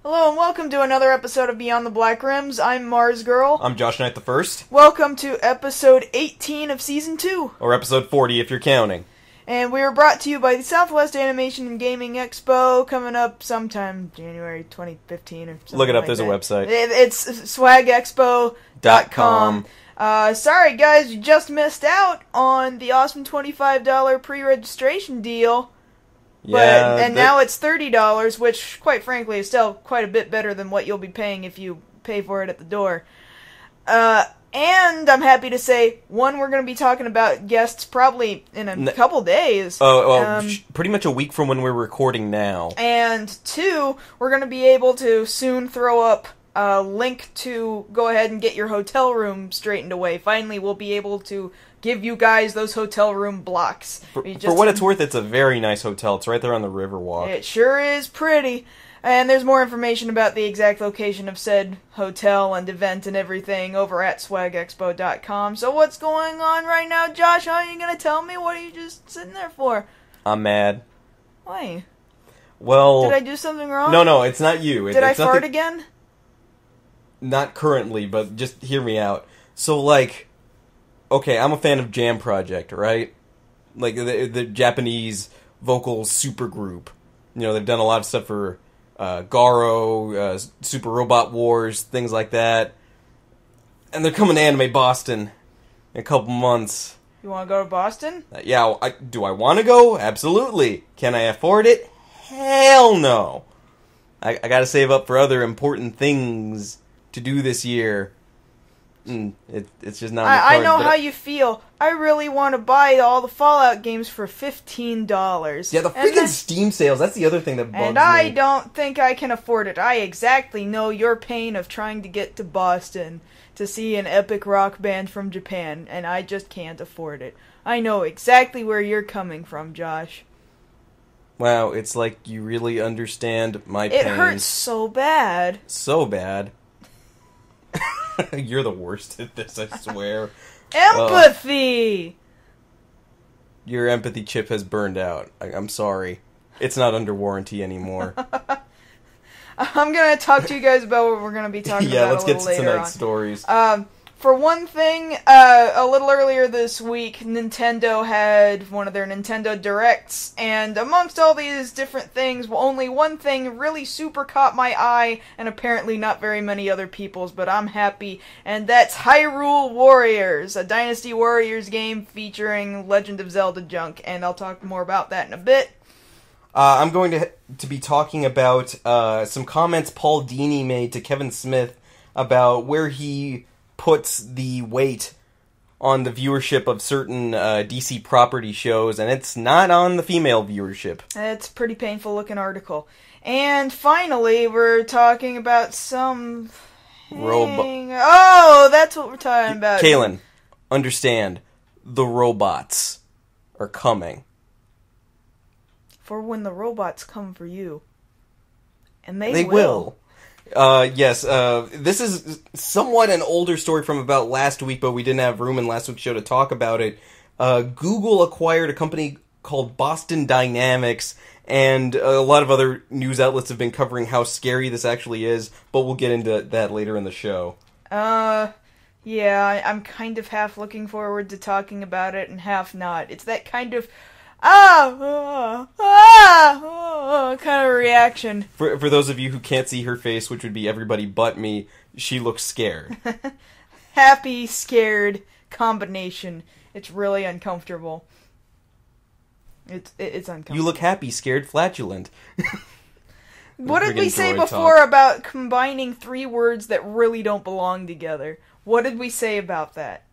Hello and welcome to another episode of Beyond the Black Rims. I'm Mars Girl. I'm Josh Knight the First. Welcome to episode 18 of season 2. Or episode 40 if you're counting. And we were brought to you by the Southwest Animation and Gaming Expo, coming up sometime January 2015 or something. Look it up, like there's that. a website. It's swagexpo.com. Sorry guys, you just missed out on the awesome $25 pre-registration deal. Yeah, now it's $30, which, quite frankly, is still quite a bit better than what you'll be paying if you pay for it at the door. And I'm happy to say, one, we're going to be talking about guests probably in a couple days. Pretty much a week from when we're recording now. And two, we're going to be able to soon throw up a link to go ahead and get your hotel room straightened away. Finally, we'll be able to give you guys those hotel room blocks. For what it's worth, it's a very nice hotel. It's right there on the Riverwalk. It sure is pretty. And there's more information about the exact location of said hotel and event and everything over at swagexpo.com. So what's going on right now, Josh? How are you going to tell me? What are you just sitting there for? I'm mad. Why? Well... Did I do something wrong? No, it's not you. Did I fart again? Not currently, but just hear me out. So, like... Okay, I'm a fan of Jam Project, right? Like, the Japanese vocal supergroup. You know, they've done a lot of stuff for Garo, Super Robot Wars, things like that. And they're coming to Anime Boston in a couple months. You want to go to Boston? Yeah, do I want to go? Absolutely. Can I afford it? Hell no. I gotta save up for other important things to do this year. It's just not. I know how you feel. I really want to buy all the Fallout games for $15. Yeah, the freaking Steam sales. That's the other thing that bugs me. And I don't think I can afford it. I exactly know your pain of trying to get to Boston to see an epic rock band from Japan, and I just can't afford it. I know exactly where you're coming from, Josh. Wow, it's like you really understand my pain. It hurts so bad. So bad. You're the worst at this, I swear. Empathy! Your empathy chip has burned out. I'm sorry. It's not under warranty anymore. I'm going to talk to you guys about what we're going to be talking about let's a get little to later tonight's stories. For one thing, a little earlier this week, Nintendo had one of their Nintendo Directs, and amongst all these different things, only one thing really super caught my eye, and apparently not very many other people's, but I'm happy, and that's Hyrule Warriors, a Dynasty Warriors game featuring Legend of Zelda junk, and I'll talk more about that in a bit. I'm going to be talking about some comments Paul Dini made to Kevin Smith about where he puts the weight on the viewership of certain DC property shows, and it's not on the female viewership. It's a pretty painful looking article. And finally, we're talking about some... Oh, that's what we're talking about. Kaylin, understand, the robots are coming. For when the robots come for you. And they will. Yes, this is somewhat an older story from about last week, but we didn't have room in last week's show to talk about it. Google acquired a company called Boston Dynamics, and a lot of other news outlets have been covering how scary this actually is, but we'll get into that later in the show. Yeah, I'm kind of half looking forward to talking about it and half not. It's that kind of kind of reaction. For those of you who can't see her face, which would be everybody but me, she looks scared. Happy, scared combination. It's really uncomfortable. It's uncomfortable. You look happy, scared, flatulent. What did we say before about combining three words that really don't belong together? What did we say about that?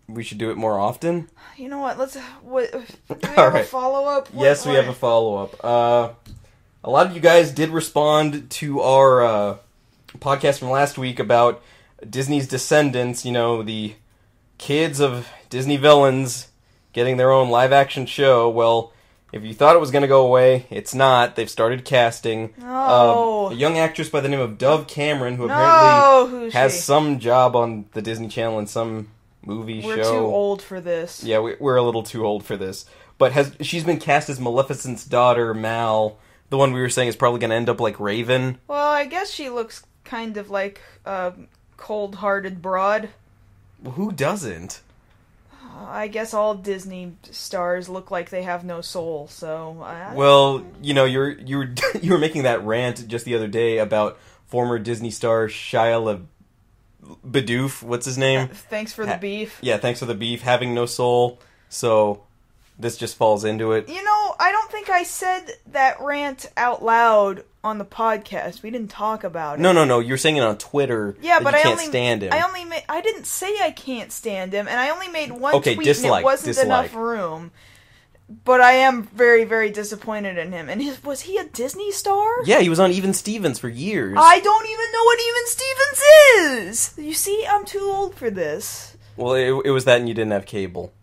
We should do it more often? You know what, do we have a follow-up? Yes, we have a follow-up. A lot of you guys did respond to our podcast from last week about Disney's Descendants, you know, the kids of Disney villains getting their own live-action show. Well, if you thought it was going to go away, it's not. They've started casting a young actress by the name of Dove Cameron, who apparently has some job on the Disney Channel in some movie show. We're too old for this. Yeah, we're a little too old for this. But she's been cast as Maleficent's daughter, Mal, The one we were saying is probably going to end up like Raven. Well, I guess she looks kind of like a cold-hearted broad. Who doesn't? I guess all Disney stars look like they have no soul, so... Well, you know, you were making that rant just the other day about former Disney star Shia LaBeouf, what's his name? Thanks for the beef. Yeah, thanks for the beef, having no soul, so this just falls into it. You know, I don't think I said that rant out loud on the podcast. We didn't talk about it. No, you're saying it on Twitter. Yeah, but you can't stand him. I didn't say I can't stand him, and I only made one tweet dislike, and it wasn't enough room. But I am very, very disappointed in him. And was he a Disney star? Yeah, he was on Even Stevens for years. I don't even know what Even Stevens is! You see, I'm too old for this. Well, it was that and you didn't have cable.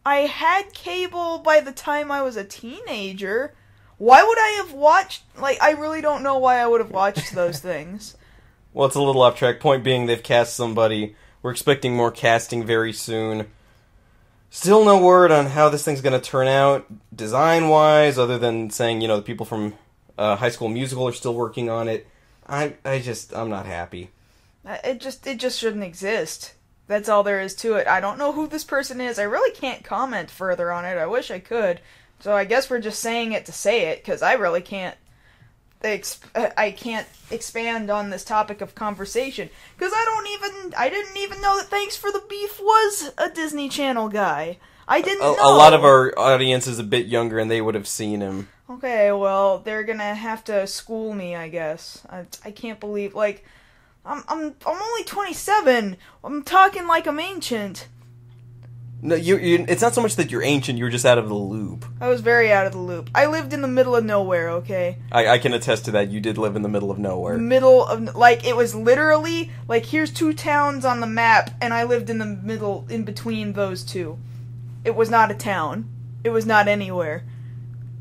I had cable by the time I was a teenager. Why would I have watched... I really don't know why I would have watched those things. Well, it's a little off track. Point being, they've cast somebody. We're expecting more casting very soon. Still no word on how this thing's going to turn out, design-wise, other than saying, the people from High School Musical are still working on it. I'm not happy. It just shouldn't exist. That's all there is to it. I don't know who this person is. I really can't comment further on it. I wish I could. So I guess we're just saying it to say it, because I really can't. I can't expand on this topic of conversation because I didn't even know that Thanks for the Beef was a Disney Channel guy. I didn't know. A lot of our audience is a bit younger, and they would have seen him. Okay, well, they're gonna have to school me, I guess. I can't believe I'm only 27. I'm talking like I'm ancient. No, it's not so much that you're ancient, you're just out of the loop. I was very out of the loop. I lived in the middle of nowhere, okay? I can attest to that. You did live in the middle of nowhere. It was literally, here's two towns on the map, and I lived in the middle, in between those two. It was not a town. It was not anywhere.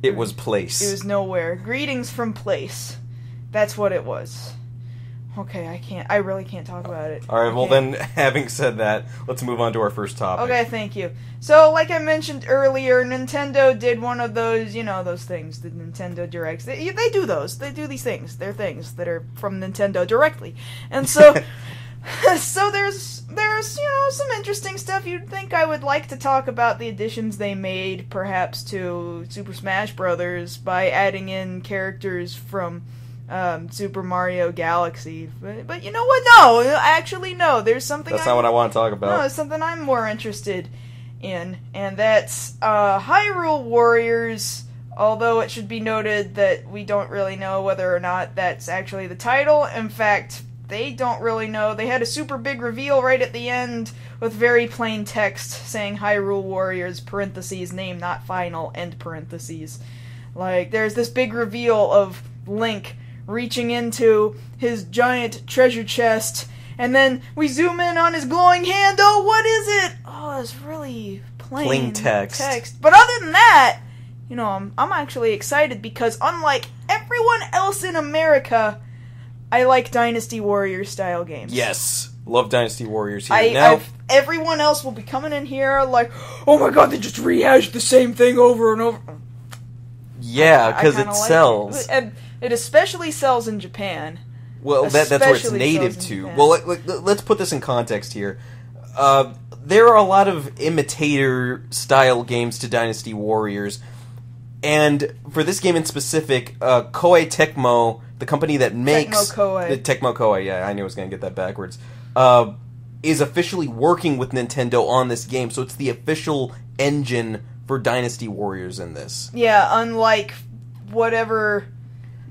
It was place. It was nowhere. Greetings from place. That's what it was. Okay, I really can't talk about it. Alright, well then, having said that, let's move on to our first topic. Okay, thank you. So, like I mentioned earlier, Nintendo did one of those, those things, the Nintendo Directs. They do those. They do these things. They're things that are from Nintendo directly. And so, so there's some interesting stuff. You'd think I would like to talk about the additions they made, perhaps, to Super Smash Bros. By adding in characters from Super Mario Galaxy, but you know what? No, actually, no. There's something. That's not what I want to talk about. No, it's something I'm more interested in, and that's Hyrule Warriors. Although it should be noted that we don't really know whether or not that's actually the title. In fact, they don't really know. They had a super big reveal right at the end with very plain text saying Hyrule Warriors parentheses name not final end parentheses. There's this big reveal of Link reaching into his giant treasure chest, and then we zoom in on his glowing hand. Oh, what is it? Oh, it's really plain text. But other than that, I'm actually excited because unlike everyone else in America, I like Dynasty Warriors style games. Yes, love Dynasty Warriors here. Everyone else will be coming in here like, oh my god, they just rehashed the same thing over and over. Yeah, because it sells. And it especially sells in Japan. Well, that's where it's native to. Well, let's put this in context here. There are a lot of imitator-style games to Dynasty Warriors, and for this game in specific, Koei Tecmo, the company that makes... Tecmo Koei, yeah, I knew I was going to get that backwards, is officially working with Nintendo on this game, so it's the official engine for Dynasty Warriors in this. Yeah, unlike whatever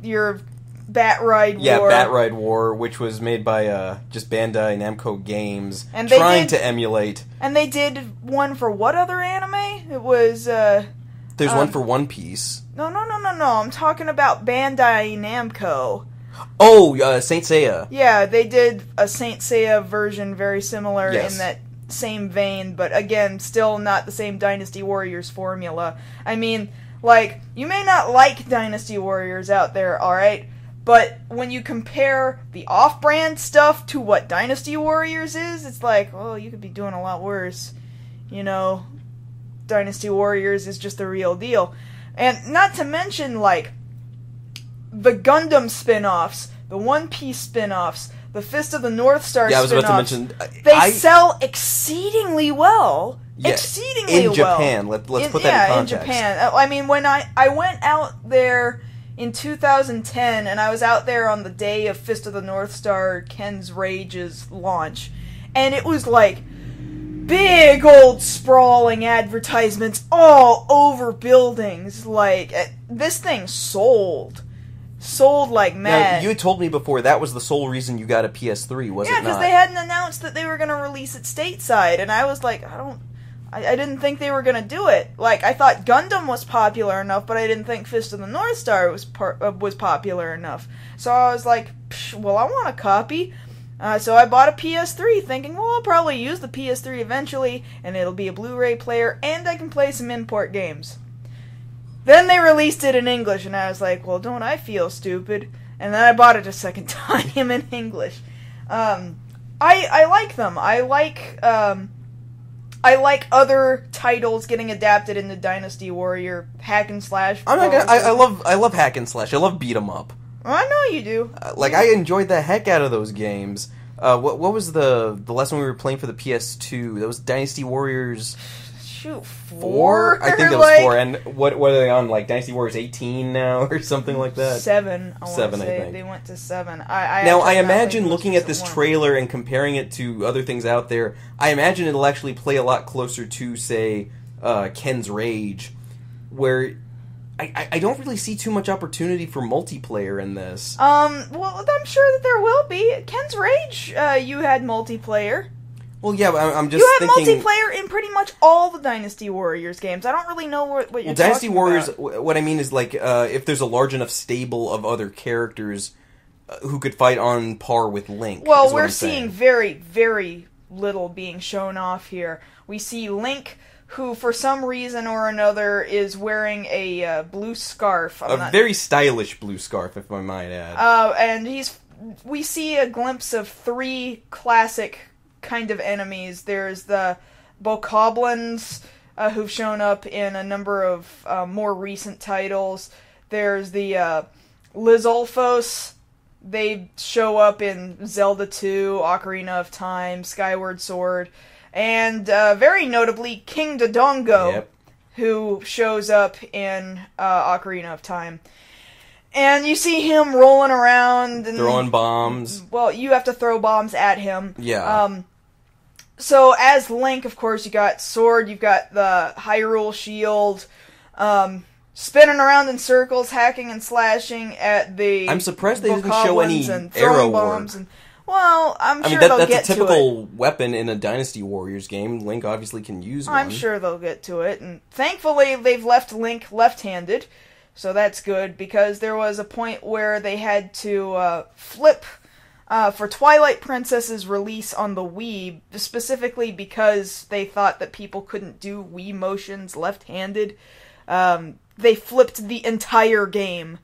your Bat Ride War. Yeah, Bat Ride War, which was made by just Bandai Namco Games, and trying to emulate. And they did one for what other anime? It was... There's one for One Piece. No. I'm talking about Bandai Namco. Oh, Saint Seiya. Yeah, they did a Saint Seiya version very similar in that same vein, but again, still not the same Dynasty Warriors formula. I mean, you may not like Dynasty Warriors out there, alright? But when you compare the off-brand stuff to what Dynasty Warriors is, it's you could be doing a lot worse. Dynasty Warriors is just the real deal. And not to mention, the Gundam spin-offs, the One Piece spin-offs, the Fist of the North Star spin-offs. I was about to mention... They sell exceedingly well. Yeah, exceedingly in Japan. Let's put that in context. In Japan. I mean, when I went out there in 2010, and I was out there on the day of Fist of the North Star Ken's Rage's launch, and it was like big old sprawling advertisements all over buildings. Like, this thing sold like mad. Now, you had told me before that was the sole reason you got a PS3, was it not? Yeah, because they hadn't announced that they were going to release it stateside, and I was like, I didn't think they were going to do it. Like, I thought Gundam was popular enough, but I didn't think Fist of the North Star was popular enough. So I was like, well, I want a copy. So I bought a PS3, thinking, well, I'll probably use the PS3 eventually, and it'll be a Blu-ray player, and I can play some import games. Then they released it in English, and I was like, well, don't I feel stupid? And then I bought it a second time in English. I like them. I like other titles getting adapted into Dynasty Warrior hack and slash. I love hack and slash. I love beat 'em up. I know you do. I enjoyed the heck out of those games. What was the last one we were playing for the PS2? That was Dynasty Warriors. Shoot, 4? I think that was 4. And what are they on? Like Dynasty Warriors 18 now or something like that? 7. I 7, say. I think. They went to 7. I imagine looking at this trailer and comparing it to other things out there, I imagine it'll actually play a lot closer to, say, Ken's Rage, where I don't really see too much opportunity for multiplayer in this. Well, I'm sure that there will be. Ken's Rage, you had multiplayer. Well, yeah, but I'm just thinking... You have multiplayer in pretty much all the Dynasty Warriors games. I don't really know what you're talking about. Dynasty Warriors, what I mean is, like, if there's a large enough stable of other characters who could fight on par with Link. Well, we're seeing very, very little being shown off here. We see Link, who, for some reason or another, is wearing a blue scarf. Very stylish blue scarf, if I might add. And we see a glimpse of 3 classic kind of enemies. There's the Bokoblins, who've shown up in a number of more recent titles. There's the Lizolfos. They show up in Zelda 2, Ocarina of Time, Skyward Sword, and very notably King Dodongo, who shows up in Ocarina of Time. And you see him rolling around and throwing bombs. Well, you have to throw bombs at him. Yeah. So as Link, of course, you got sword, you've got the Hyrule shield, spinning around in circles, hacking and slashing at the. I'm surprised they didn't show any arrow bombs. Well, I'm sure they'll get to it. That's a typical weapon in a Dynasty Warriors game. Link obviously can use one. I'm sure they'll get to it, and thankfully they've left Link left-handed. So that's good, because there was a point where they had to flip for Twilight Princess's release on the Wii, specifically because they thought that people couldn't do Wii motions left-handed. They flipped the entire game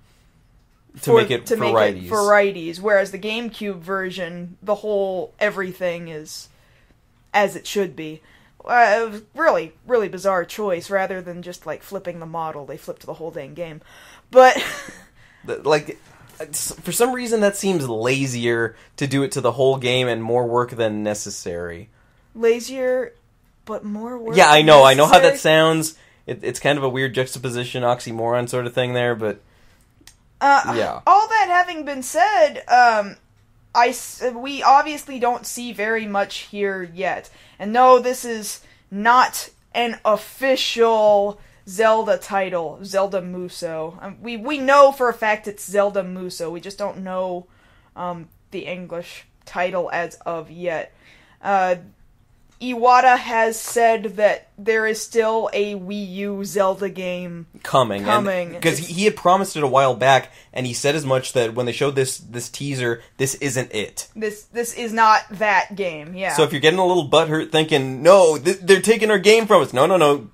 to make it for righties. Whereas the GameCube version, the whole everything is as it should be. It was really, really bizarre choice. Rather than just, like, flipping the model, they flipped the whole dang game. But... like, for some reason that seems lazier to do it to the whole game and more work than necessary. Lazier, but more work Yeah, I know how that sounds. It's kind of a weird juxtaposition, oxymoron sort of thing there, but... yeah. All that having been said, we obviously don't see very much here yet. And no, this is not an official Zelda title, Zelda Muso. We know for a fact it's Zelda Muso. We just don't know the English title as of yet. Iwata has said that there is still a Wii U Zelda game coming. Because he had promised it a while back, and he said as much that when they showed this teaser, this isn't it. This is not that game, yeah. So if you're getting a little butthurt thinking, no, they're taking our game from us. No.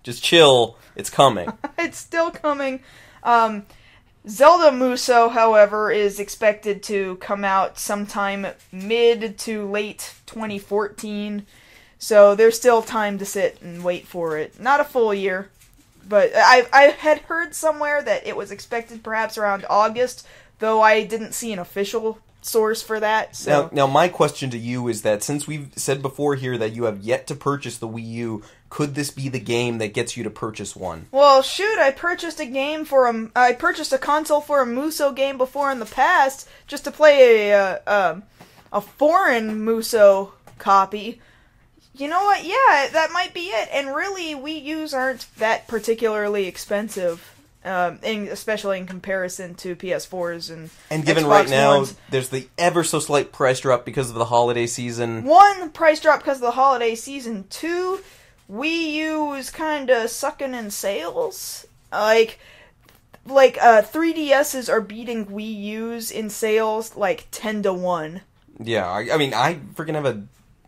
Just chill. It's coming. It's still coming. Zelda Muso, however, is expected to come out sometime mid to late 2014. So there's still time to sit and wait for it. Not a full year, But I had heard somewhere that it was expected perhaps around August, though I didn't see an official source for that. So. Now, my question to you is that since we've said before here that you have yet to purchase the Wii U, could this be the game that gets you to purchase one? Well, shoot, I purchased a console for a Muso game before in the past, just to play a foreign Muso copy. You know what? Yeah, that might be it. And really, Wii U's aren't that particularly expensive, especially in comparison to PS4s and given Xbox right now, Ones. there's the ever so slight price drop because of the holiday season. 1, price drop because of the holiday season. 2, Wii U is kind of sucking in sales. Like 3DSs are beating Wii U's in sales like 10-1. Yeah, I mean, I freaking have a...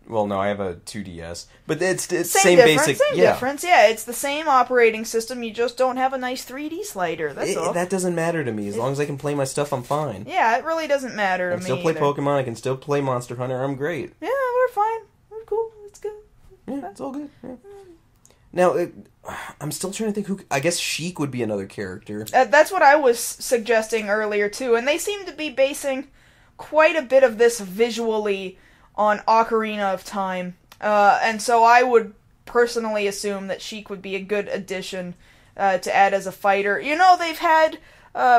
Well, no, I have a 2DS. But it's same basic... Same difference, yeah. It's the same operating system, you just don't have a nice 3D slider, that's all. That doesn't matter to me. As long as I can play my stuff, I'm fine. Yeah, it really doesn't matter to me. I can still play Pokemon, I can still play Monster Hunter, I'm great. Yeah, we're fine. We're cool, it's good. Yeah, it's all good. Yeah. Now, I'm still trying to think who... I guess Sheik would be another character. That's what I was suggesting earlier, too, and they seem to be basing quite a bit of this visually on Ocarina of Time, and so I would personally assume that Sheik would be a good addition to add as a fighter. You know, they've had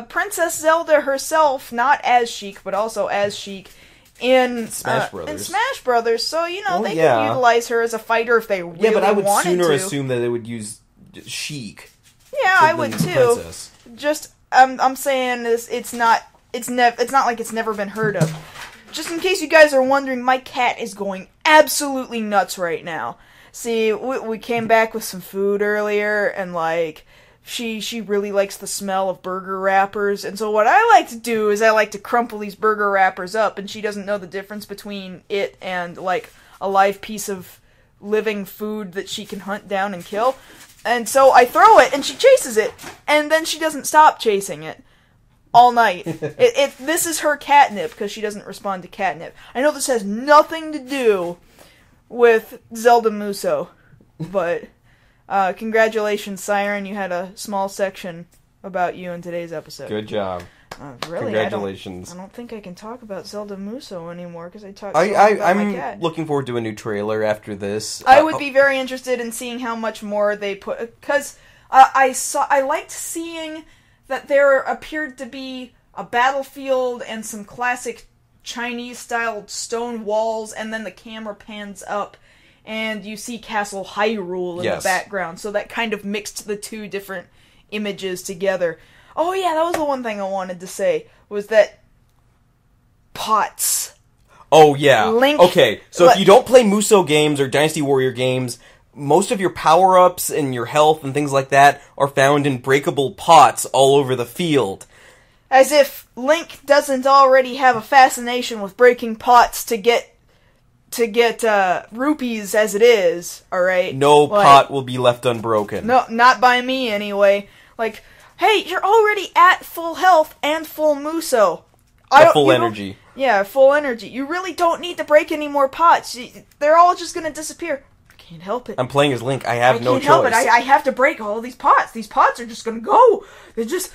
Princess Zelda herself, not as Sheik, but also as Sheik, in Smash Brothers. In Smash Brothers, so, you know, they yeah. could utilize her as a fighter if they really wanted to. Yeah, but I would sooner assume that they would use Sheik. Yeah, I would too. Princess. Just, I'm saying it's not like it's never been heard of. Just in case you guys are wondering, my cat is going absolutely nuts right now. See, we came back with some food earlier, and, like, she really likes the smell of burger wrappers, and so what I like to do is I like to crumple these burger wrappers up, and she doesn't know the difference between it and, like, a live piece of living food that she can hunt down and kill. And so I throw it, and she chases it, and then she doesn't stop chasing it. All night. This is her catnip, because she doesn't respond to catnip. I know this has nothing to do with Zelda Muso, but congratulations, Siren. You had a small section about you in today's episode. Good job. Really, congratulations. I don't think I can talk about Zelda Muso anymore, because I talked so much about my cat. I'm looking forward to a new trailer after this. I would be very interested in seeing how much more they put, because I liked seeing that there appeared to be a battlefield and some classic Chinese-styled stone walls, and then the camera pans up, and you see Castle Hyrule in the background, so that kind of mixed the two different images together. Oh yeah, that was the one thing I wanted to say, was that pots. Oh yeah. Link, okay, so if you don't play Muso games or Dynasty Warrior games, most of your power-ups and your health and things like that are found in breakable pots all over the field. As if Link doesn't already have a fascination with breaking pots to get rupees as it is, alright? No pot will be left unbroken. No, not by me anyway. Like, hey, you're already at full health and full Muso. Full energy. Yeah, full energy. You really don't need to break any more pots. They're all just gonna disappear. Can't help it. I'm playing as Link. I have no choice. I can't help it. I have to break all these pots. These pots are just gonna go. They're just...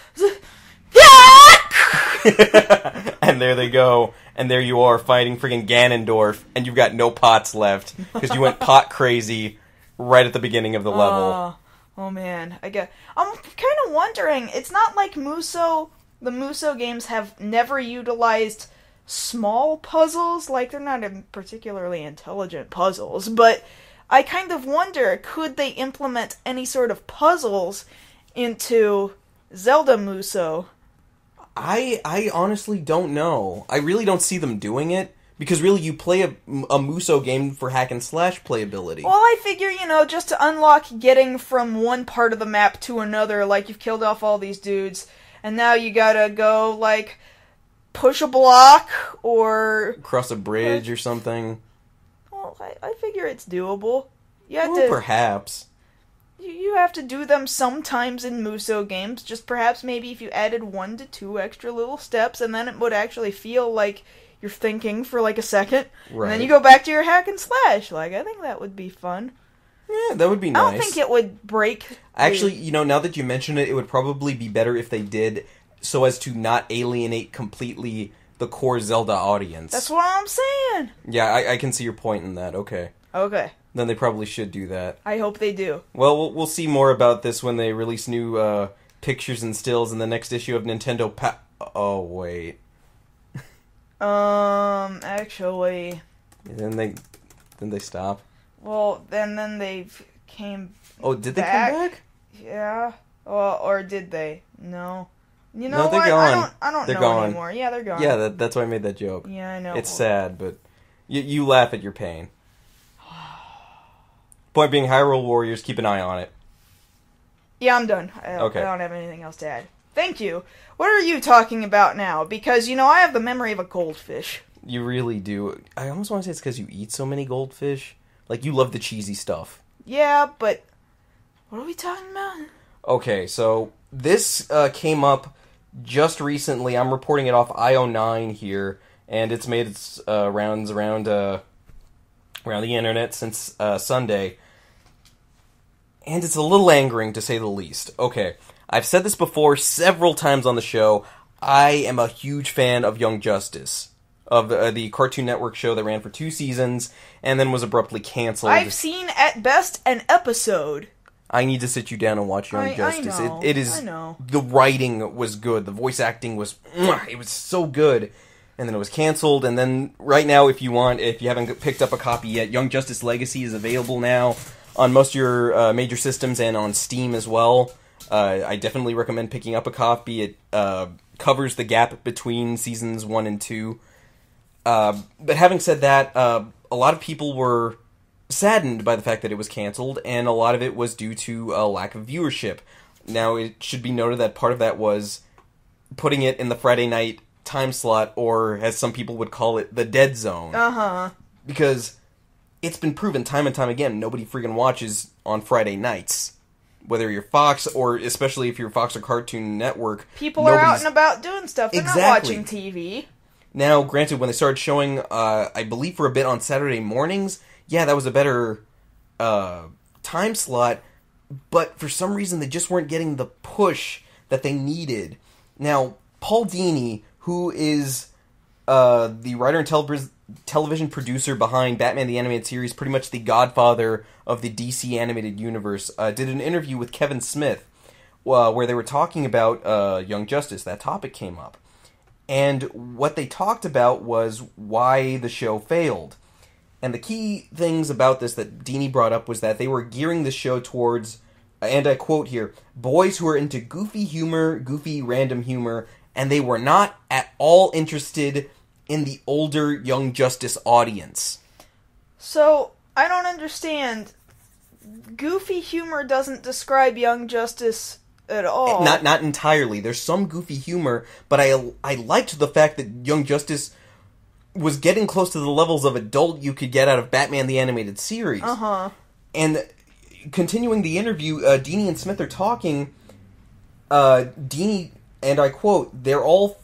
Yeah! And there they go. And there you are fighting friggin' Ganondorf, and you've got no pots left because you went pot crazy right at the beginning of the level. Oh man, I'm kind of wondering. It's not like the Muso games have never utilized small puzzles. Like, they're not particularly intelligent puzzles, but I kind of wonder, could they implement any sort of puzzles into Zelda Muso? I honestly don't know. I really don't see them doing it, because really you play a Muso game for hack and slash playability. Well, I figure, just to unlock getting from one part of the map to another, like, you've killed off all these dudes, and now you gotta go, like, push a block, or... cross a bridge or something. Well, I figure it's doable. Perhaps. You have to do them sometimes in Muso games, just perhaps maybe if you added 1 to 2 extra little steps, and then it would actually feel like you're thinking for like a second, right. And then you go back to your hack and slash. Like, I think that would be fun. Yeah, that would be nice. I don't think it would break. Actually, now that you mention it, it would probably be better if they did, so as to not alienate completely the core Zelda audience. That's what I'm saying. Yeah, I can see your point in that. Okay. Then they probably should do that. I hope they do. Well, we'll see more about this when they release new pictures and stills in the next issue of Nintendo Oh, wait. Actually... Then they stop? Well, then they came Oh, did back. They come back? Yeah. Well, or did they? No. You know no, they're what? gone. I don't they're know gone. anymore. Yeah, they're gone. Yeah, that's why I made that joke. Yeah, I know. It's sad, but you laugh at your pain. Point being, Hyrule Warriors, keep an eye on it. Yeah, I'm done. Okay. I don't have anything else to add. Thank you. What are you talking about now? Because, I have the memory of a goldfish. You really do. I almost want to say it's because you eat so many goldfish. Like, you love the cheesy stuff. Yeah, but... What are we talking about? Okay, so this came up just recently. I'm reporting it off IO9 here, and it's made its rounds around the internet since Sunday. And it's a little angering, to say the least. Okay, I've said this before several times on the show. I am a huge fan of Young Justice, of the Cartoon Network show that ran for 2 seasons and then was abruptly canceled. I've seen, at best, an episode. I need to sit you down and watch Young Justice. I know. It is. I know. The writing was good. The voice acting was. It was so good. And then it was canceled. And then right now, if you haven't picked up a copy yet, Young Justice Legacy is available now on most of your major systems and on Steam as well. I definitely recommend picking up a copy. It covers the gap between seasons 1 and 2. But having said that, a lot of people were saddened by the fact that it was canceled, and a lot of it was due to a lack of viewership. Now, it should be noted that part of that was putting it in the Friday night time slot, or as some people would call it, the dead zone. Uh-huh. Because it's been proven time and time again, nobody freaking watches on Friday nights. Whether you're Fox, or especially if you're Fox or Cartoon Network. People are out and about doing stuff. They're not watching TV. Now, granted, when they started showing, I believe for a bit on Saturday mornings, yeah, that was a better time slot, but for some reason they just weren't getting the push that they needed. Now, Paul Dini, who is the writer and television producer behind Batman the Animated Series, pretty much the godfather of the DC animated universe, did an interview with Kevin Smith where they were talking about Young Justice. That topic came up. And what they talked about was why the show failed. And the key things about this that Dini brought up was that they were gearing the show towards, and I quote here, boys who are into goofy humor, goofy random humor, and they were not at all interested in the older Young Justice audience. So, I don't understand. Goofy humor doesn't describe Young Justice at all. Not entirely. There's some goofy humor, but I liked the fact that Young Justice was getting close to the levels of adult you could get out of Batman the Animated Series. Uh-huh. And continuing the interview, Dini and Smith are talking. Dini, and I quote, they're all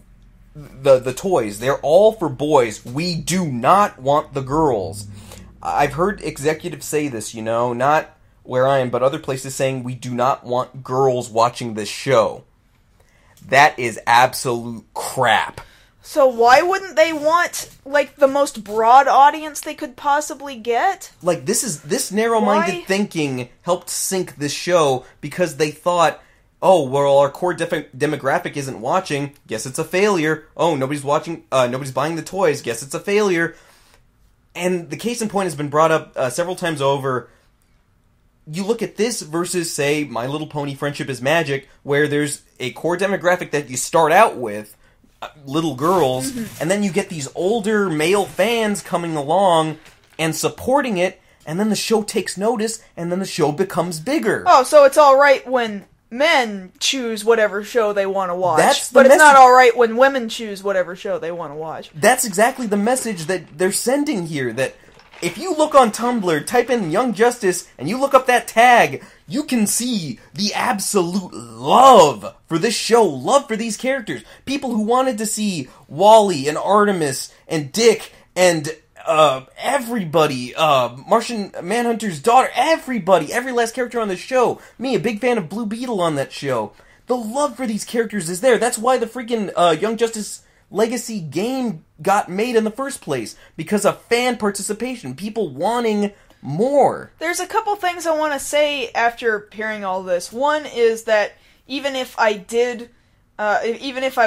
the toys. They're all for boys. We do not want the girls. I've heard executives say this, not where I am, but other places saying we do not want girls watching this show. That is absolute crap. So why wouldn't they want, the most broad audience they could possibly get? This narrow-minded thinking helped sink this show because they thought, oh, well, our core demographic isn't watching. Guess it's a failure. Oh, nobody's watching. Nobody's buying the toys. Guess it's a failure. And the case in point has been brought up several times over. You look at this versus, say, My Little Pony Friendship is Magic, where there's a core demographic that you start out with, little girls, and then you get these older male fans coming along and supporting it, and then the show takes notice, and then the show becomes bigger. Oh, so it's alright when men choose whatever show they want to watch, but it's not alright when women choose whatever show they want to watch. That's exactly the message that they're sending here, that if you look on Tumblr, type in Young Justice, and you look up that tag, you can see the absolute love for this show, love for these characters. People who wanted to see Wally and Artemis and Dick and everybody, Martian Manhunter's daughter, everybody, every last character on the show. Me, a big fan of Blue Beetle on that show. The love for these characters is there. That's why the freaking Young Justice Legacy game got made in the first place. Because of fan participation. People wanting more. There's a couple things I want to say after hearing all this. One is that even if I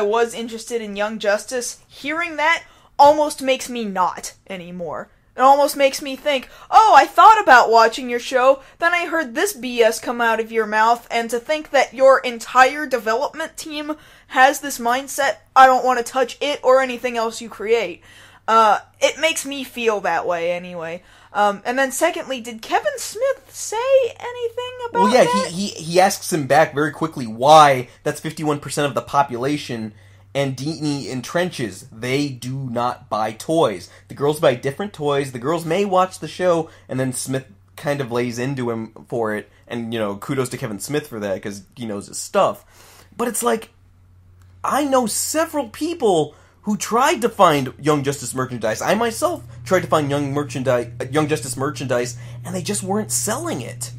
was interested in Young Justice, hearing that almost makes me not anymore. It almost makes me think, oh, I thought about watching your show, then I heard this BS come out of your mouth, and to think that your entire development team has this mindset, I don't want to touch it or anything else you create. It makes me feel that way anyway. And then secondly, did Kevin Smith say anything about that? Well, yeah, he asks him back very quickly why that's 51% of the population, and Dini entrenches. They do not buy toys. The girls buy different toys. The girls may watch the show, and then Smith kind of lays into him for it, and, kudos to Kevin Smith for that, because he knows his stuff. But it's like, I know several people who tried to find Young Justice merchandise. I myself tried to find Young Justice merchandise, and they just weren't selling it.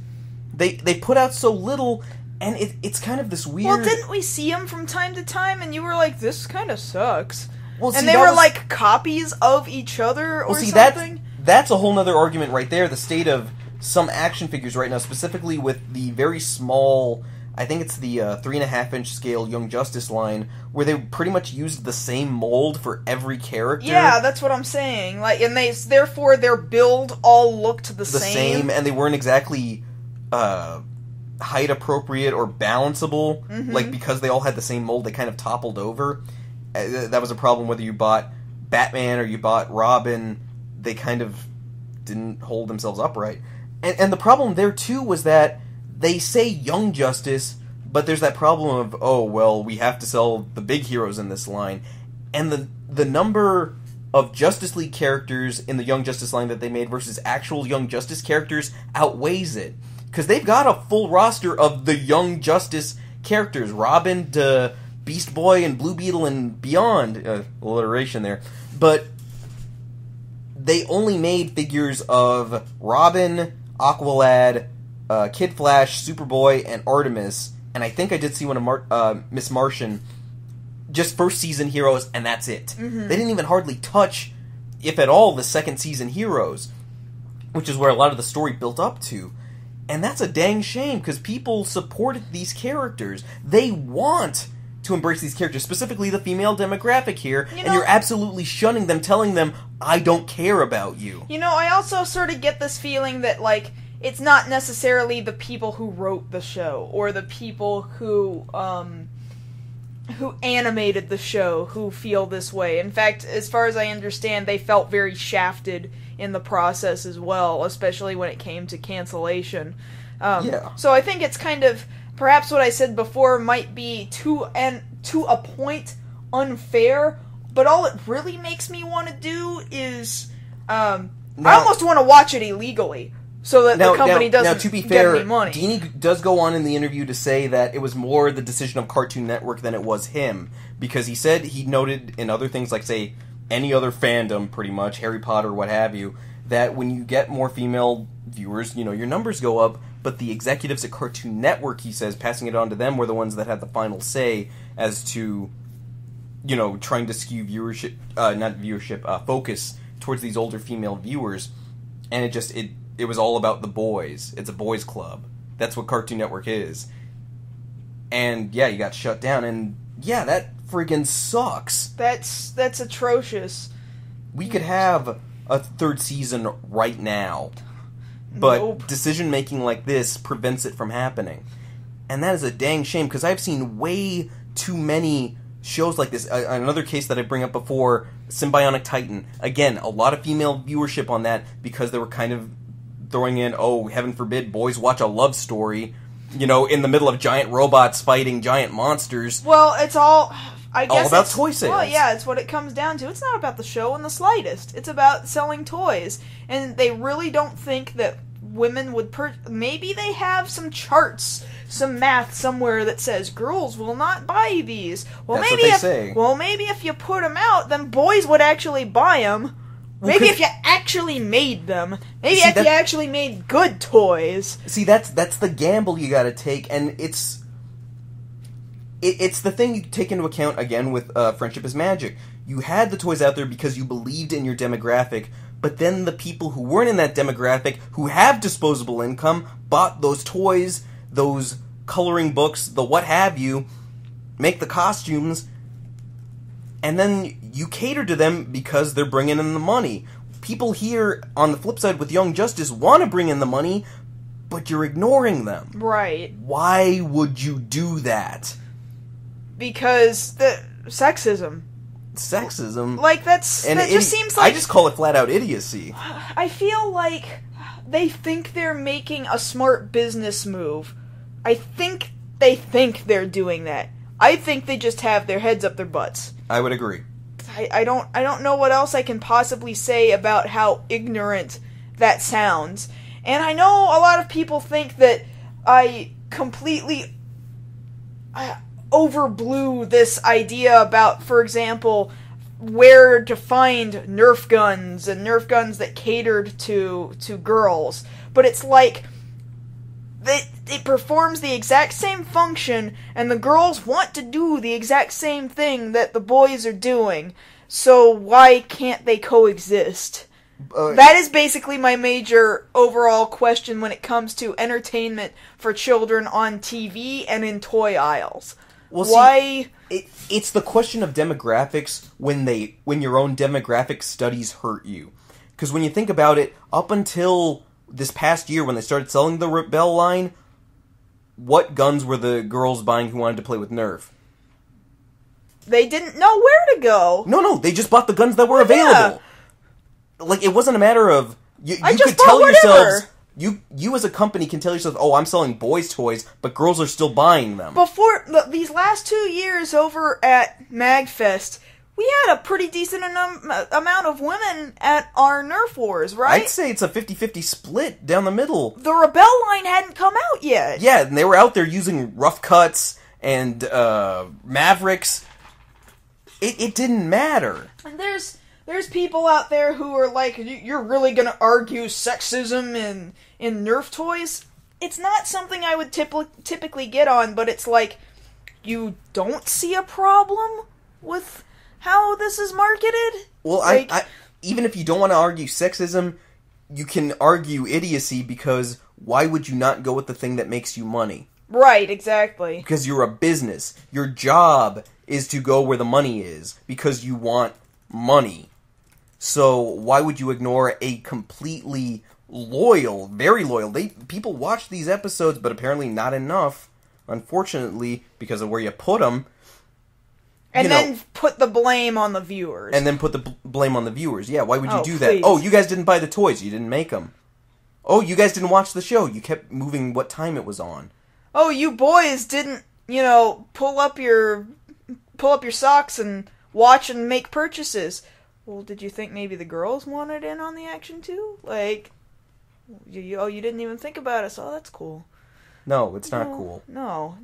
They put out so little, and it's kind of this weird... Well, didn't we see them from time to time, and you were like, this kind of sucks? Well, see, and they were like copies of each other or something? That's a whole nother argument right there, the state of some action figures right now, specifically with the very small... I think it's the 3.5-inch scale Young Justice line, where they pretty much used the same mold for every character. Yeah, that's what I'm saying. And therefore their build all looked the same. And they weren't exactly height appropriate or balanceable. Mm-hmm. Because they all had the same mold, they kind of toppled over. That was a problem whether you bought Batman or you bought Robin. They kind of didn't hold themselves upright. And the problem there, too, was that they say Young Justice, but there's that problem of, oh, well, we have to sell the big heroes in this line. And the number of Justice League characters in the Young Justice line that they made versus actual Young Justice characters outweighs it. Because they've got a full roster of the Young Justice characters. Robin to Beast Boy and Blue Beetle and beyond. Alliteration there. But they only made figures of Robin, Aqualad, Kid Flash, Superboy, and Artemis, and I think I did see one of Miss Martian, just first season heroes, and that's it. Mm-hmm. They didn't even hardly touch, if at all, the second season heroes, which is where a lot of the story built up to. And that's a dang shame, because people supported these characters. They want to embrace these characters, specifically the female demographic here, and you're absolutely shunning them, telling them, I don't care about you. I also sort of get this feeling that, it's not necessarily the people who wrote the show, or the people who animated the show who feel this way. In fact, as far as I understand, they felt very shafted in the process as well, especially when it came to cancellation. So I think it's kind of, perhaps what I said before might be to a point unfair, but all it really makes me want to do is, I almost want to watch it illegally. So that the company doesn't get any money. Dini does go on in the interview to say that it was more the decision of Cartoon Network than it was him. Because he said, he noted in other things like, say, any other fandom, pretty much, Harry Potter, what have you, that when you get more female viewers, your numbers go up, but the executives at Cartoon Network, he says, passing it on to them, were the ones that had the final say as to, trying to skew focus towards these older female viewers. And it was all about the boys. It's a boys' club. That's what Cartoon Network is. And, yeah, you got shut down. And, yeah, that friggin' sucks. That's atrocious. We could have a third season right now. But decision-making like this prevents it from happening. And that is a dang shame, because I've seen way too many shows like this. Another case that I bring up before, Symbionic Titan. Again, a lot of female viewership on that, because they were kind of throwing in, oh, heaven forbid, boys watch a love story, in the middle of giant robots fighting giant monsters. Well, it's all, I guess, all about toy sales. Well, yeah, it's what it comes down to. It's not about the show in the slightest. It's about selling toys. And they really don't think that women would maybe they have some charts, some math somewhere that says girls will not buy these. Well, That's what they say. Well, maybe if you put them out, then boys would actually buy them. Maybe if you actually made them. Maybe if you actually made good toys. See, that's the gamble you gotta take, and it's the thing you take into account, again, with Friendship is Magic. You had the toys out there because you believed in your demographic, but then the people who weren't in that demographic, who have disposable income, bought those toys, those coloring books, the what have you, make the costumes, and then you cater to them because they're bringing in the money. People here, on the flip side with Young Justice, want to bring in the money, but you're ignoring them. Right. Why would you do that? Because the sexism. Sexism? Like, that just seems like... I just call it flat-out idiocy. I feel like they think they're making a smart business move. I think they think they're doing that. I think they just have their heads up their butts. I would agree. I don't know what else I can possibly say about how ignorant that sounds. And I know a lot of people think that I completely overblew this idea about, for example, where to find Nerf guns and Nerf guns that catered to girls. But it's like it performs the exact same function, and the girls want to do the exact same thing that the boys are doing. So why can't they coexist? That is basically my major overall question when it comes to entertainment for children on TV and in toy aisles. Well, why? See, it's the question of demographics when your own demographic studies hurt you. Because when you think about it, up until this past year when they started selling the Rebel line, what guns were the girls buying who wanted to play with Nerf? They didn't know where to go. No, they just bought the guns that were available. Yeah. Like, it wasn't a matter of... You could tell yourselves... You as a company can tell yourself, oh, I'm selling boys' toys, but girls are still buying them. Before, these last 2 years over at MagFest, we had a pretty decent amount of women at our Nerf Wars, right? I'd say it's a 50-50 split down the middle. The Rebel line hadn't come out yet. Yeah, and they were out there using Rough Cuts and Mavericks. It didn't matter. And there's people out there who are like, you're really gonna argue sexism in Nerf toys? It's not something I would typically get on, but it's like, you don't see a problem with how this is marketed? Well, like, I even if you don't want to argue sexism, you can argue idiocy, because why would you not go with the thing that makes you money? Right, exactly. Because you're a business. Your job is to go where the money is, because you want money. So why would you ignore a completely loyal, very loyal... People watch these episodes, but apparently not enough, unfortunately, because of where you put them. And then put the blame on the viewers. And then put the blame on the viewers. Yeah, why would you do please. that? Oh, you guys didn't buy the toys. You didn't make them. Oh, you guys didn't watch the show. You kept moving what time it was on. Oh, you boys didn't, pull up your socks and watch and make purchases. Well, did you think maybe the girls wanted in on the action too? Like, you didn't even think about it. So that's cool. No, it's not cool. No.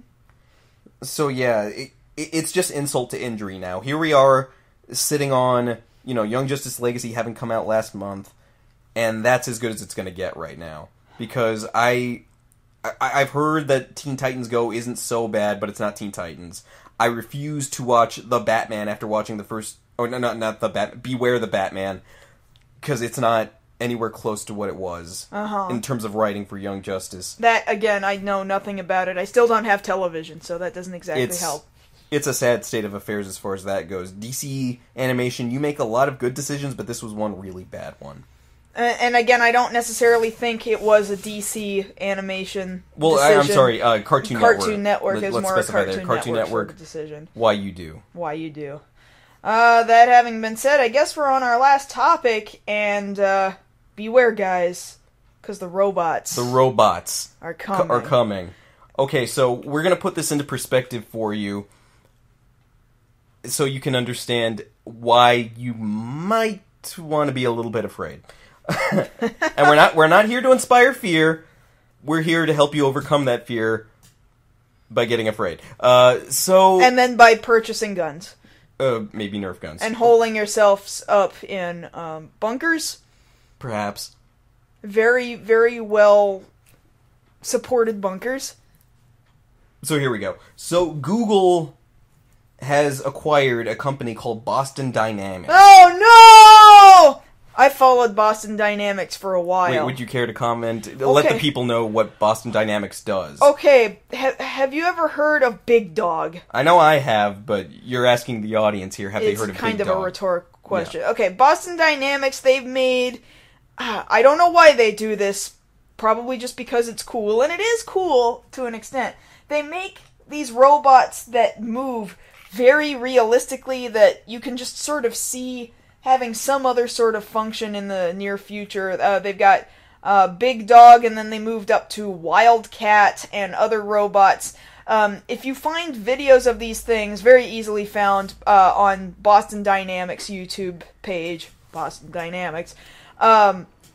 So yeah, it's just insult to injury now. Here we are, sitting on, Young Justice Legacy having come out last month, and that's as good as it's going to get right now. Because I've heard that Teen Titans Go isn't so bad, but it's not Teen Titans. I refuse to watch The Batman after watching the first... Oh, no, not the Batman. Beware the Batman. Because it's not anywhere close to what it was in terms of writing for Young Justice. That, again, I know nothing about it. I still don't have television, so that doesn't exactly help. It's a sad state of affairs as far as that goes. DC Animation, you make a lot of good decisions, but this was one really bad one. And again, I don't necessarily think it was a DC Animation decision. Well, I'm sorry, Cartoon Network. Cartoon Network is more a Cartoon Network decision. Why you do. That having been said, I guess we're on our last topic, and beware, guys, because the robots are coming. Okay, so we're going to put this into perspective for you, so you can understand why you might want to be a little bit afraid. And we're not here to inspire fear. We're here to help you overcome that fear by getting afraid. And then by purchasing guns. maybe Nerf guns. And holding yourselves up in bunkers. Perhaps. Very, very well supported bunkers. So here we go. So Google has acquired a company called Boston Dynamics. Oh no! I followed Boston Dynamics for a while. Wait, would you care to comment? Okay. Let the people know what Boston Dynamics does. Okay, have you ever heard of Big Dog? I know I have, but you're asking the audience here, have they heard of Big Dog? It's kind of a rhetorical question. Yeah. Okay, Boston Dynamics, they've made... I don't know why they do this. Probably just because it's cool, and it is cool to an extent. They make these robots that move very realistically, that you can just sort of see having some other sort of function in the near future. They've got Big Dog, and then they moved up to Wildcat and other robots. If you find videos of these things, very easily found on Boston Dynamics' YouTube page, Boston Dynamics,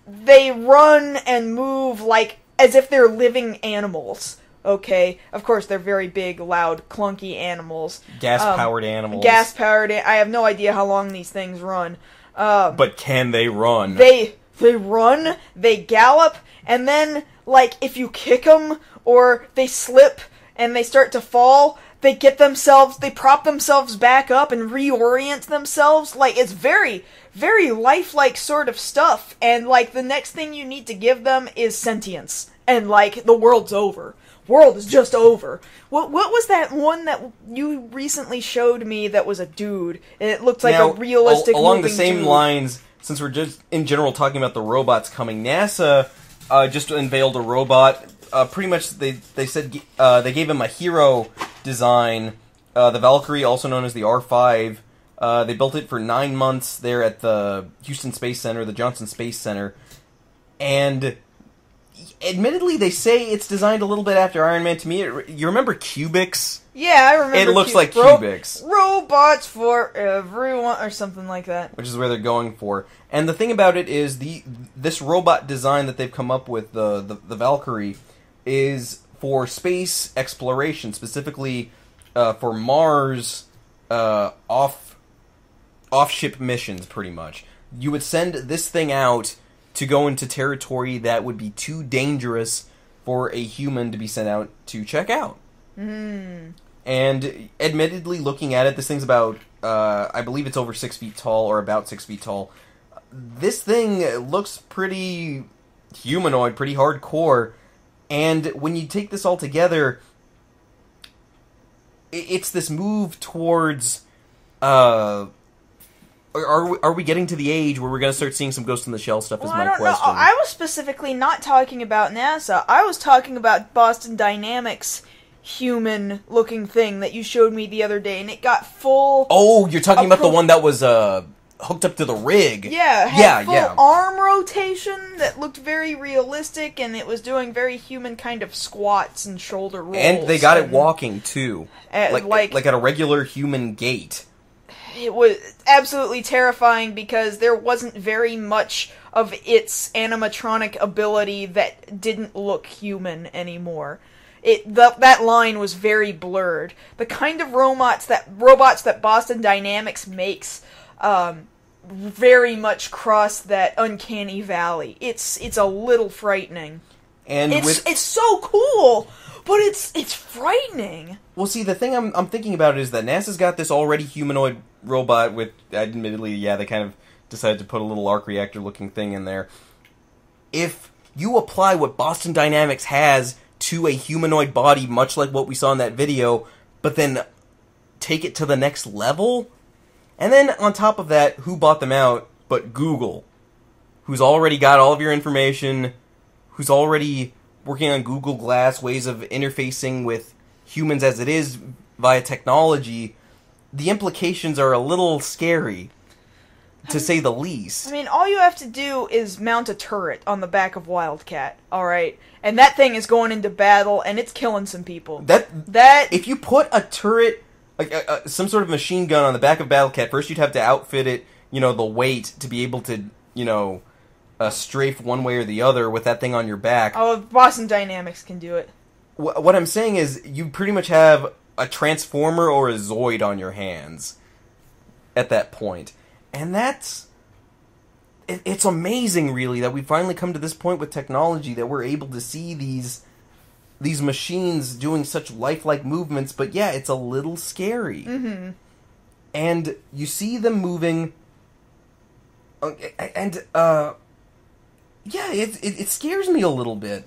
they run and move like as if they're living animals. Okay, of course they're very big, loud, clunky animals. Gas-powered animals. Gas-powered. I have no idea how long these things run. But can they run? They run, they gallop, and then, like, if you kick them or they slip and they start to fall, they prop themselves back up and reorient themselves. Like, it's very, very lifelike sort of stuff. And, like, the next thing you need to give them is sentience. And, like, the world's over. World is just over. What was that one that you recently showed me that was a dude? And it looked like a realistic along the same dude. lines, since we're just in general talking about the robots coming, NASA just unveiled a robot. Pretty much, they said they gave him a hero design. The Valkyrie, also known as the R5. They built it for 9 months there at the Houston Space Center, the Johnson Space Center, and admittedly, they say it's designed a little bit after Iron Man. To me, you remember Cubics? Yeah, I remember. It looks like Cubics. Robots for everyone, or something like that. Which is where they're going for. And the thing about it is, this robot design that they've come up with, the Valkyrie, is for space exploration, specifically for Mars off-ship missions, pretty much. You would send this thing out to go into territory that would be too dangerous for a human to be sent out to check out. Mm. And admittedly, looking at it, this thing's about, I believe it's over 6 feet tall, or about 6 feet tall. This thing looks pretty humanoid, pretty hardcore, and when you take this all together, it's this move towards, Are we getting to the age where we're going to start seeing some Ghost in the Shell stuff? Is my question. Know. I was specifically not talking about NASA. I was talking about Boston Dynamics human-looking thing that you showed me the other day, and it got full... Oh, you're talking about the one that was hooked up to the rig. Yeah, had full arm rotation that looked very realistic, and it was doing very human kind of squats and shoulder rolls. And they got it walking, too. Like at a regular human gait. It was absolutely terrifying because there wasn't very much of its animatronic ability that didn't look human anymore. That line was very blurred. The kind of robots that Boston Dynamics makes very much cross that uncanny valley. It's a little frightening. And it's so cool, but it's frightening. Well, see, the thing I'm thinking about is that NASA's got this already humanoid robot with, admittedly, yeah, they kind of decided to put a little arc reactor looking thing in there. If you apply what Boston Dynamics has to a humanoid body, much like what we saw in that video, but then take it to the next level, and then on top of that, who bought them out but Google, who's already got all of your information, who's already working on Google Glass, ways of interfacing with humans as it is via technology. The implications are a little scary, to say the least. I mean, all you have to do is mount a turret on the back of Wildcat, alright? And that thing is going into battle, and it's killing some people. If you put a turret, like some sort of machine gun on the back of Battlecat, first you'd have to outfit it, the weight to be able to, strafe one way or the other with that thing on your back. Oh, Boston Dynamics can do it. What I'm saying is, you pretty much have a Transformer or a Zoid on your hands. at that point. And that's... It's amazing, really, that we finally come to this point with technology that we're able to see these machines doing such lifelike movements, but yeah, it's a little scary. Mm-hmm. And you see them moving, and yeah, it scares me a little bit.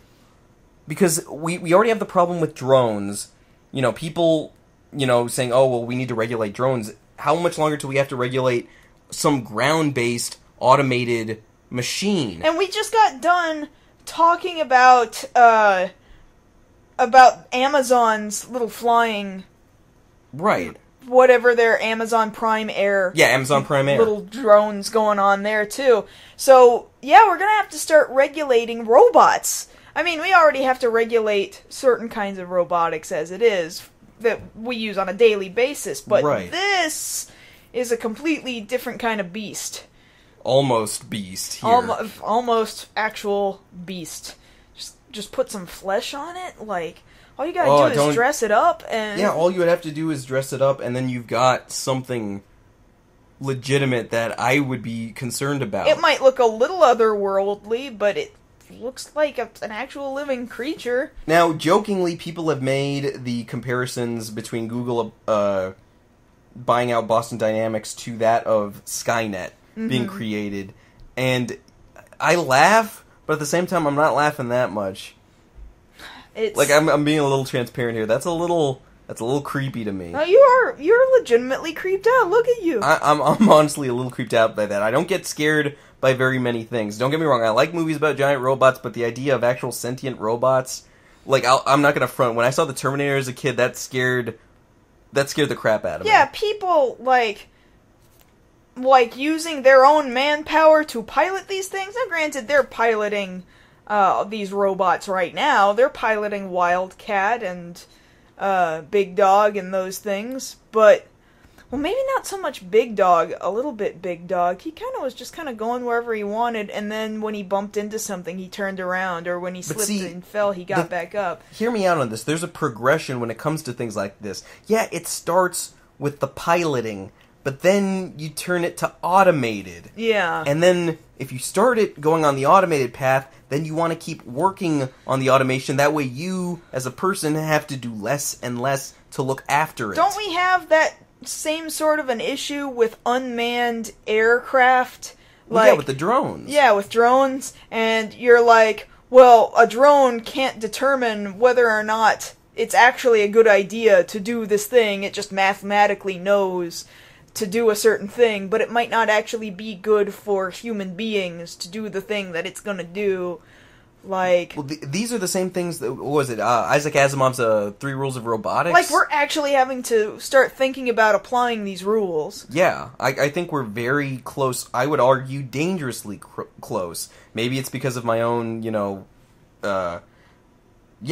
Because we already have the problem with drones. You know, people, saying, oh, well, we need to regulate drones. How much longer do we have to regulate some ground-based automated machine? And we just got done talking about Amazon's little flying... Right. Whatever their Amazon Prime Air... Yeah, Amazon Prime Air. Little drones going on there, too. So, yeah, we're gonna have to start regulating robots. I mean, we already have to regulate certain kinds of robotics as it is, that we use on a daily basis, but this is a completely different kind of beast. Almost beast here. Almost actual beast. Just put some flesh on it, like... All you gotta do is dress it up, and... Yeah, all you would have to do is dress it up, and then you've got something legitimate that I would be concerned about. It might look a little otherworldly, but it looks like an actual living creature. Now, jokingly, people have made the comparisons between Google buying out Boston Dynamics to that of Skynet being created, and I laugh, but at the same time, I'm not laughing that much. Like, I'm being a little transparent here. That's a little creepy to me. No, you're legitimately creeped out. Look at you. I'm honestly a little creeped out by that. I don't get scared by very many things. Don't get me wrong. I like movies about giant robots, but the idea of actual sentient robots, like, I'm not gonna front. When I saw the Terminator as a kid, that scared the crap out of me. Yeah, people like using their own manpower to pilot these things. Now, granted, they're piloting these robots right now. They're piloting Wildcat and Big Dog and those things, but, well, maybe not so much Big Dog, a little bit Big Dog. He was just going wherever he wanted, and then when he bumped into something, he turned around, or when he slipped and fell, he got back up. Hear me out on this. There's a progression when it comes to things like this. Yeah, it starts with the piloting, but then you turn it to automated. Yeah. And then, if you start it going on the automated path, then you want to keep working on the automation. That way you, as a person, have to do less and less to look after it. Don't we have that same sort of an issue with unmanned aircraft? Well, yeah, with the drones. Yeah, with drones. And you're like, well, a drone can't determine whether or not it's actually a good idea to do this thing. It just mathematically knows to do a certain thing, but it might not actually be good for human beings to do the thing that it's gonna do. Like... Well, these are the same things that... What was it? Isaac Asimov's 3 Rules of Robotics? Like, we're actually having to start thinking about applying these rules. Yeah, I think we're very close. I would argue dangerously close. Maybe it's because of my own, yeah,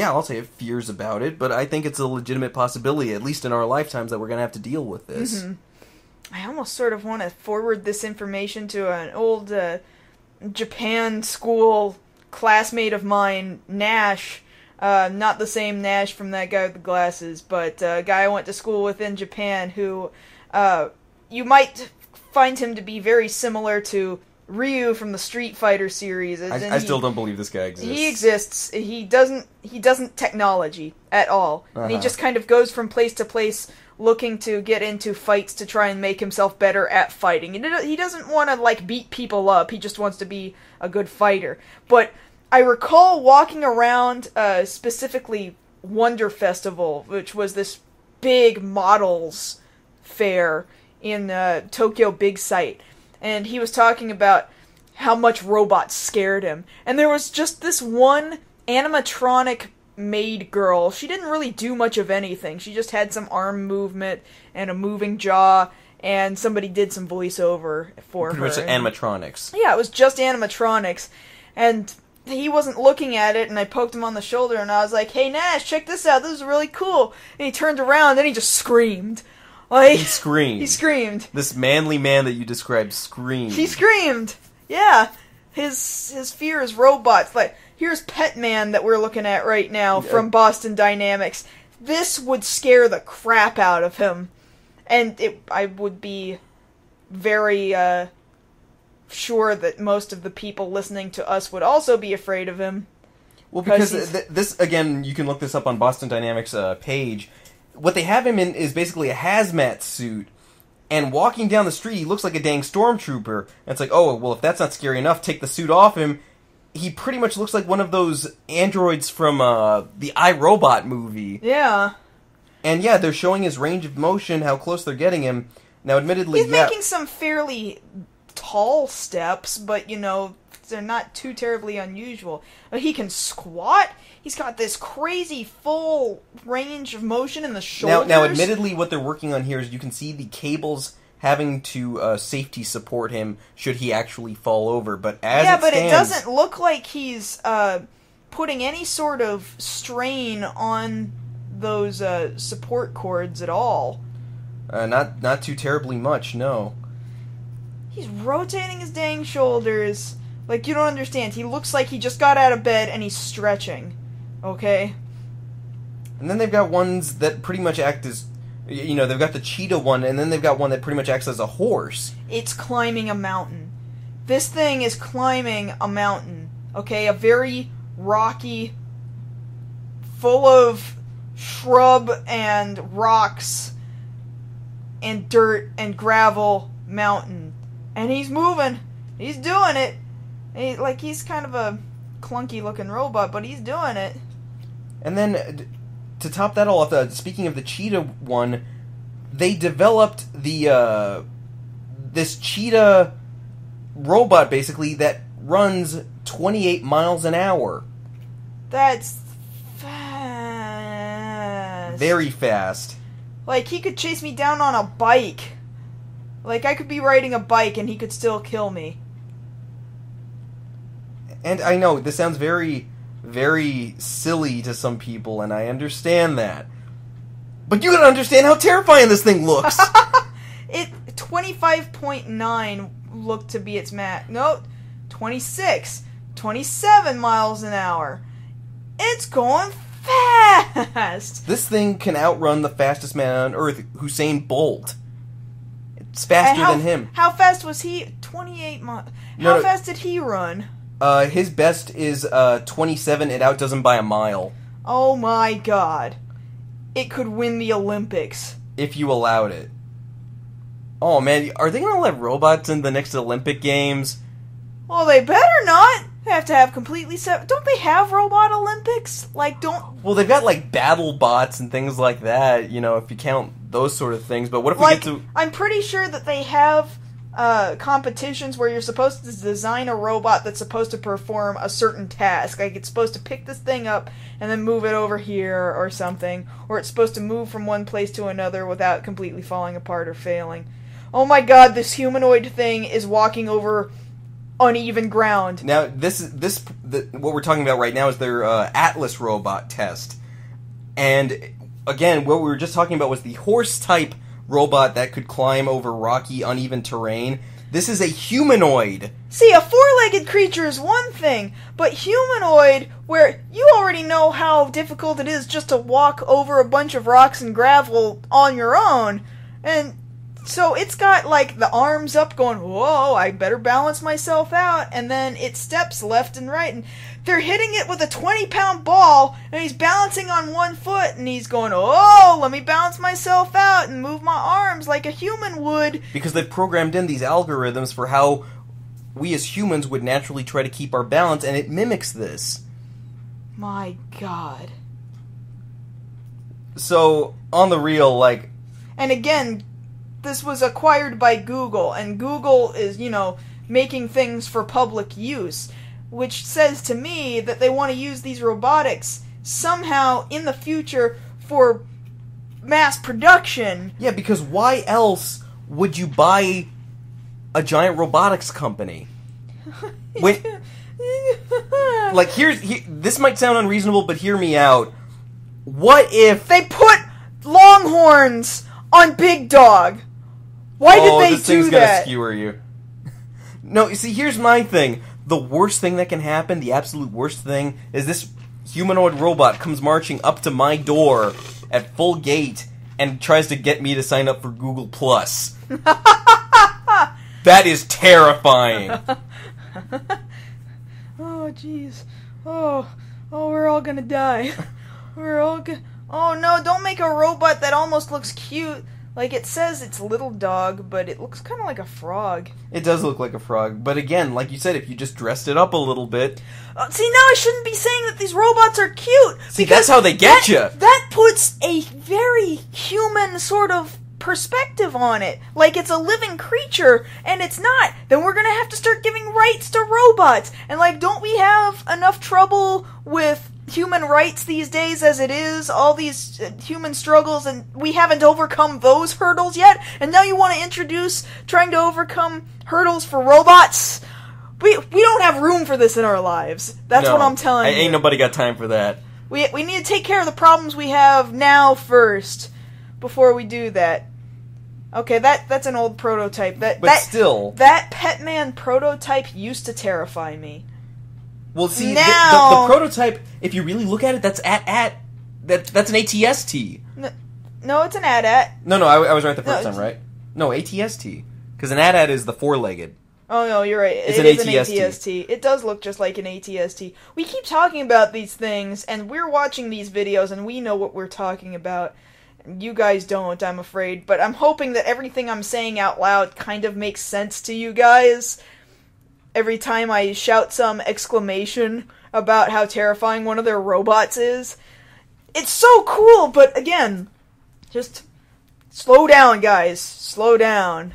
I'll say fears about it, but I think it's a legitimate possibility, at least in our lifetimes, that we're going to have to deal with this. Mm-hmm. I almost sort of want to forward this information to an old Japan school classmate of mine, Nash. Not the same Nash from that guy with the glasses, but a guy I went to school with in Japan who you might find him to be very similar to Ryu from the Street Fighter series. I still don't believe this guy exists. He exists. He doesn't technology at all. And he just kind of goes from place to place looking to get into fights to try and make himself better at fighting. He doesn't want to, beat people up. He just wants to be a good fighter. But I recall walking around, specifically Wonder Festival, which was this big models fair in Tokyo Big Sight. And he was talking about how much robots scared him. And there was just this one animatronic maid girl. She didn't really do much of anything. She just had some arm movement and a moving jaw, and somebody did some voiceover for her. Pretty much animatronics. Yeah, it was just animatronics. And he wasn't looking at it, and I poked him on the shoulder, and I was like, "Hey, Nash, check this out. This is really cool." And he turned around, and he just screamed. He screamed. He screamed. This manly man that you described screamed. He screamed. Yeah. His fear is robots. Here's Pet Man that we're looking at right now from Boston Dynamics. This would scare the crap out of him. And I would be very sure that most of the people listening to us would also be afraid of him. Well, because this, again, you can look this up on Boston Dynamics' page. What they have him in is basically a hazmat suit, and walking down the street, he looks like a dang stormtrooper. And it's like, oh, well, if that's not scary enough, take the suit off him. He pretty much looks like one of those androids from the iRobot movie. Yeah. And yeah, they're showing his range of motion, how close they're getting him. Now, admittedly, he's making some fairly tall steps, but, you know, they're not too terribly unusual. He can squat. He's got this crazy full range of motion in the shoulders. Now, admittedly, what they're working on here is you can see the cables having to safety support him should he actually fall over. But it doesn't look like he's putting any sort of strain on those support cords at all. Not too terribly much, no. He's rotating his dang shoulders. Like, you don't understand. He looks like he just got out of bed and he's stretching. Okay? And then they've got ones that pretty much act as... You know, they've got the cheetah one, and then they've got one that pretty much acts as a horse. It's climbing a mountain. This thing is climbing a mountain. Okay? A very rocky, full of shrub and rocks and dirt and gravel mountain. And he's moving. He's doing it. He's kind of a clunky-looking robot, but he's doing it. And then, to top that all off, speaking of the cheetah one, they developed the this cheetah robot, basically, that runs 28 miles an hour. That's fast. Very fast. Like, he could chase me down on a bike. Like, I could be riding a bike and he could still kill me. And I know, this sounds very, very silly to some people, and I understand that. But you gotta understand how terrifying this thing looks! 25.9 looked to be its max. No, 26, 27 miles an hour. It's going fast! This thing can outrun the fastest man on Earth, Usain Bolt. It's faster than him. How fast was he? 28 miles. How fast did he run? His best is 27. It outdoes him by a mile. Oh my god. It could win the Olympics. If you allowed it. Oh man, are they gonna let robots in the next Olympic Games? Well, they better not. They have to have completely separate... Don't they have robot Olympics? Well, they've got, like, battle bots and things like that, you know, if you count those sort of things, but what if we get to... I'm pretty sure that they have competitions where you're supposed to design a robot that's supposed to perform a certain task. Like, it's supposed to pick this thing up and then move it over here or something, or it's supposed to move from one place to another without completely falling apart or failing. Oh my god, this humanoid thing is walking over uneven ground. Now, what we're talking about right now is their Atlas robot test. And, again, what we were just talking about was the horse-type robot that could climb over rocky, uneven terrain. This is a humanoid. See, a four-legged creature is one thing, but humanoid, where you already know how difficult it is just to walk over a bunch of rocks and gravel on your own, and... So it's got, like, the arms up going, whoa, I better balance myself out, and then it steps left and right, and they're hitting it with a 20-pound ball, and he's balancing on one foot, and he's going, oh, let me balance myself out and move my arms like a human would. Because they've programmed in these algorithms for how we as humans would naturally try to keep our balance, and it mimics this. My god. So, on the real, like... And again... This was acquired by Google, and Google is, you know, making things for public use, which says to me that they want to use these robotics somehow in the future for mass production. Yeah, because why else would you buy a giant robotics company? When, like, this might sound unreasonable, but hear me out. What if... They put Longhorns on Big Dog. Why did they this do thing's that? Gonna skewer you. No, you see, here's my thing. The worst thing that can happen, the absolute worst thing, is this humanoid robot comes marching up to my door at full gait and tries to get me to sign up for Google+. That is terrifying. Oh, jeez. Oh, we're all gonna die. We're all gonna... Oh, no, don't make a robot that almost looks cute. Like, it says it's little dog, but it looks kind of like a frog. It does look like a frog. But again, like you said, if you just dressed it up a little bit... See, now I shouldn't be saying that these robots are cute. See, that's how they get you. That puts a very human sort of perspective on it. Like it's a living creature, and it's not. Then we're gonna have to start giving rights to robots. And like, don't we have enough trouble with human rights these days as it is? All these human struggles, and we haven't overcome those hurdles yet? And now you want to introduce trying to overcome hurdles for robots? We don't have room for this in our lives. That's what I'm telling you. Ain't nobody got time for that. We need to take care of the problems we have now first, before we do that. Okay, that's an old prototype. Still, that Petman prototype used to terrify me. Well, see, now, the prototype, if you really look at it, that's an ATST. No, it's an AT-AT. No, I was right the first time, right? No, ATST. Because an AT-AT is the four-legged. Oh, no, you're right. It's an ATST. It does look just like an ATST. We keep talking about these things, and we're watching these videos, and we know what we're talking about. You guys don't, I'm afraid. But I'm hoping that everything I'm saying out loud kind of makes sense to you guys. Every time I shout some exclamation about how terrifying one of their robots is. It's so cool, but again, just slow down, guys. Slow down.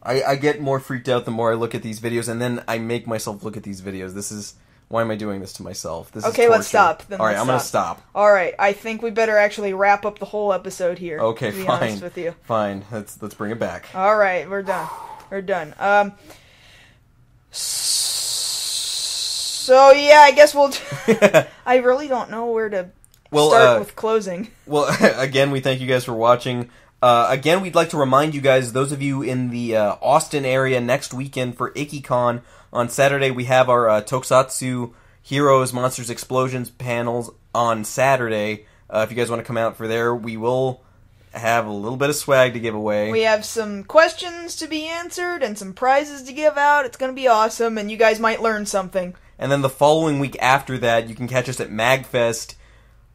I get more freaked out the more I look at these videos, and then I make myself look at these videos. Why am I doing this to myself? This is torture. Let's stop. Alright, I'm gonna stop. Alright, I think we better actually wrap up the whole episode here. Okay, to be fine. honest with you. Fine, let's bring it back. Alright, we're done. We're done. So yeah, I guess we'll... I really don't know where to start with closing. Well, again, we thank you guys for watching. Again, we'd like to remind you guys, those of you in the Austin area next weekend for IkiCon, on Saturday we have our Tokusatsu Heroes, Monsters, Explosions panels on Saturday. If you guys want to come out for there, we will have a little bit of swag to give away. We have some questions to be answered and some prizes to give out. It's going to be awesome, and you guys might learn something. And then the following week after that, you can catch us at MagFest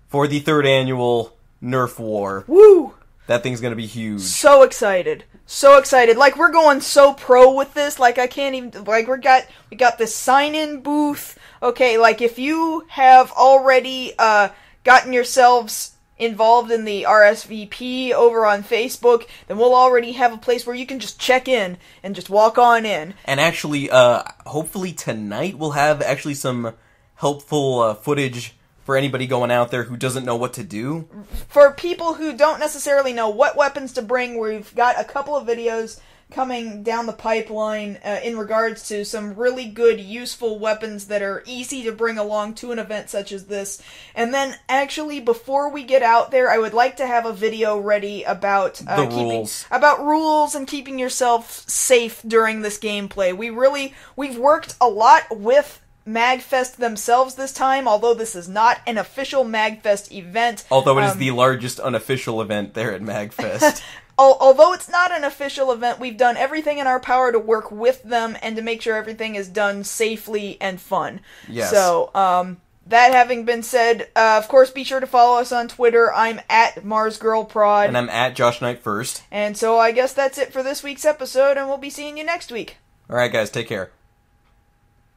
for the 3rd annual Nerf War. Woo! That thing's gonna be huge. So excited. So excited. Like, we're going so pro with this, like, I can't even, like, we got this sign-in booth. Okay, like, if you have already, gotten yourselves involved in the RSVP over on Facebook, then we'll already have a place where you can just check in and just walk on in. And actually, hopefully tonight we'll have actually some helpful, footage for anybody going out there who doesn't know what to do. For people who don't necessarily know what weapons to bring, we've got a couple of videos coming down the pipeline in regards to some really good, useful weapons that are easy to bring along to an event such as this. And then, actually, before we get out there, I would like to have a video ready about rules and keeping yourself safe during this gameplay. We've worked a lot with MagFest themselves this time, although this is not an official MagFest event. Although it is the largest unofficial event there at MagFest. Although it's not an official event, we've done everything in our power to work with them and to make sure everything is done safely and fun. Yes. So, that having been said, of course, be sure to follow us on Twitter. I'm at MarsGirlProd. And I'm at JoshKnight1st. And so I guess that's it for this week's episode, and we'll be seeing you next week. Alright, guys, take care.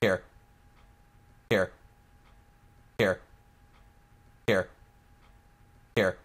Here. Here. Here. Here. Here.